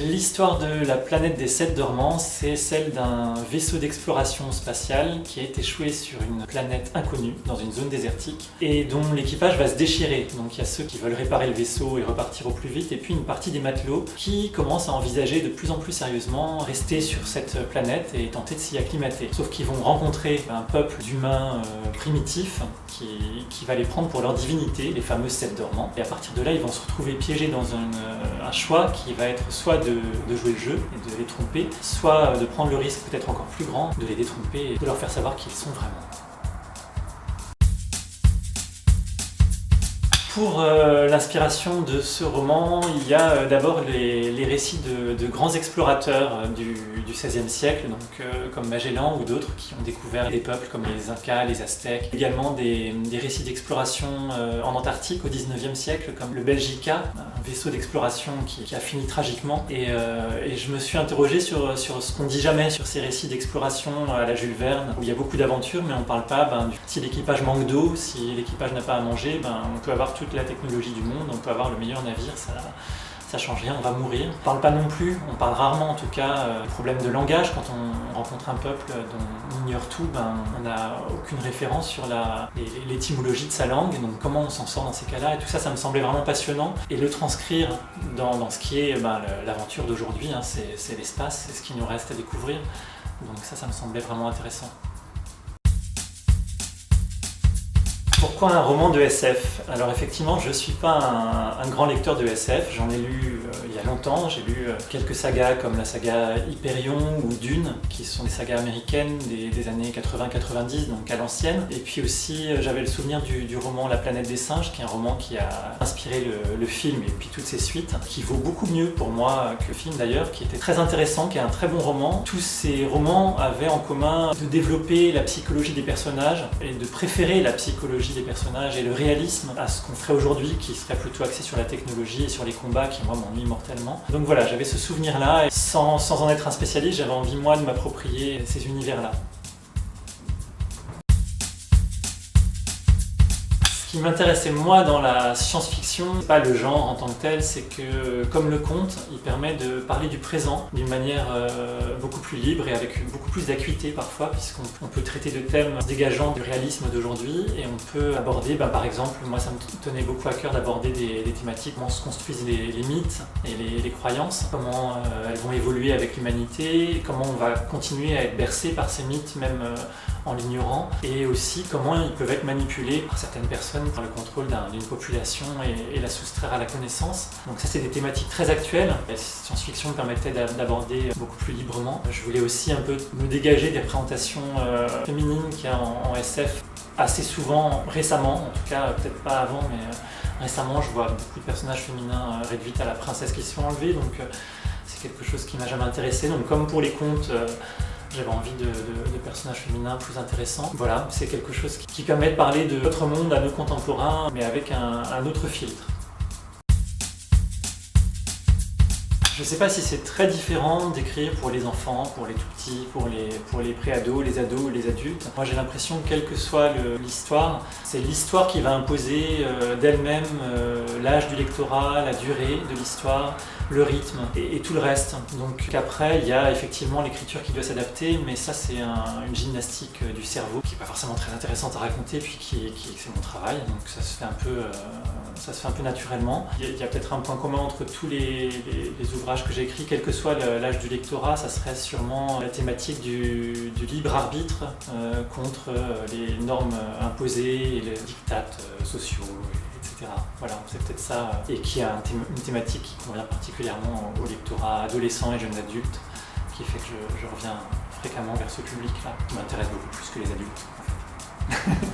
L'histoire de la planète des 7 dormants, c'est celle d'un vaisseau d'exploration spatiale qui a été échoué sur une planète inconnue, dans une zone désertique, et dont l'équipage va se déchirer. Donc il y a ceux qui veulent réparer le vaisseau et repartir au plus vite, et puis une partie des matelots qui commencent à envisager de plus en plus sérieusement rester sur cette planète et tenter de s'y acclimater. Sauf qu'ils vont rencontrer un peuple d'humains primitifs qui va les prendre pour leur divinité, les fameux 7 dormants. Et à partir de là, ils vont se retrouver piégés dans un choix qui va être soit de jouer le jeu et de les tromper, soit de prendre le risque peut-être encore plus grand de les détromper et de leur faire savoir qui ils sont vraiment. Pour l'inspiration de ce roman, il y a d'abord les récits de grands explorateurs du XVIe siècle, donc, comme Magellan ou d'autres qui ont découvert des peuples comme les Incas, les Aztèques. Également des récits d'exploration en Antarctique au XIXe siècle, comme le Belgica, un vaisseau d'exploration qui a fini tragiquement. Et je me suis interrogé sur ce qu'on dit jamais sur ces récits d'exploration à la Jules Verne, où il y a beaucoup d'aventures, mais on ne parle pas si l'équipage manque d'eau, si l'équipage n'a pas à manger, on peut avoir toute la technologie du monde, on peut avoir le meilleur navire, ça change rien, on va mourir. On parle pas non plus, on parle rarement en tout cas, problème de langage. Quand on rencontre un peuple dont on ignore tout, on n'a aucune référence sur l'étymologie de sa langue, donc comment on s'en sort dans ces cas-là, et tout ça, ça me semblait vraiment passionnant. Et le transcrire dans ce qui est l'aventure d'aujourd'hui, c'est l'espace, c'est ce qui nous reste à découvrir, donc ça me semblait vraiment intéressant. Pourquoi un roman de SF? Alors effectivement, je ne suis pas un grand lecteur de SF, j'en ai lu il y a longtemps, j'ai lu quelques sagas comme la saga Hyperion ou Dune, qui sont des sagas américaines des années 80-90, donc à l'ancienne. Et puis aussi, j'avais le souvenir du roman La planète des singes, qui est un roman qui a inspiré le film et puis toutes ses suites, qui vaut beaucoup mieux pour moi que le film d'ailleurs, qui était très intéressant, qui est un très bon roman. Tous ces romans avaient en commun de développer la psychologie des personnages et de préférer la psychologie des personnages et le réalisme à ce qu'on ferait aujourd'hui, qui serait plutôt axé sur la technologie et sur les combats qui moi m'ennuient mortellement. Donc voilà, j'avais ce souvenir-là et sans en être un spécialiste, j'avais envie moi de m'approprier ces univers-là. Ce qui m'intéressait moi dans la science-fiction, c'est pas le genre en tant que tel, c'est que comme le conte, il permet de parler du présent d'une manière beaucoup plus libre et avec beaucoup plus d'acuité parfois, puisqu'on peut traiter de thèmes dégageant du réalisme d'aujourd'hui et on peut aborder, par exemple, moi ça me tenait beaucoup à cœur d'aborder des thématiques, comment se construisent les mythes et les croyances, comment elles vont évoluer avec l'humanité, comment on va continuer à être bercé par ces mythes même en l'ignorant, et aussi comment ils peuvent être manipulés par certaines personnes par le contrôle d'une population et la soustraire à la connaissance. Donc ça, c'est des thématiques très actuelles. La science-fiction me permettait d'aborder beaucoup plus librement. Je voulais aussi un peu me dégager des représentations féminines qu'il y a en SF assez souvent, récemment, en tout cas peut-être pas avant, mais récemment je vois beaucoup de personnages féminins réduits à la princesse qui se font enlever, donc c'est quelque chose qui m'a jamais intéressé. Donc comme pour les contes, j'avais envie de personnages féminins plus intéressants. Voilà, c'est quelque chose qui permet de parler de notre monde à nos contemporains, mais avec un autre filtre. Je ne sais pas si c'est très différent d'écrire pour les enfants, pour les tout-petits, pour les pré-ados, les ados ou les adultes. Moi j'ai l'impression que quelle que soit l'histoire, c'est l'histoire qui va imposer d'elle-même l'âge du lectorat, la durée de l'histoire, le rythme et tout le reste. Donc après il y a effectivement l'écriture qui doit s'adapter, mais ça c'est une gymnastique du cerveau qui n'est pas forcément très intéressante à raconter, puis c'est mon travail, donc ça se fait un peu naturellement. Il y a peut-être un point commun entre tous les ouvrages que j'ai écrits, quel que soit l'âge du lectorat, ça serait sûrement la thématique du libre arbitre contre les normes imposées et les diktats sociaux, etc. Voilà, c'est peut-être ça, et qui a une thématique qui convient particulièrement au lectorat adolescent et jeune adulte, qui fait que je reviens fréquemment vers ce public-là, qui m'intéresse beaucoup plus que les adultes, en fait.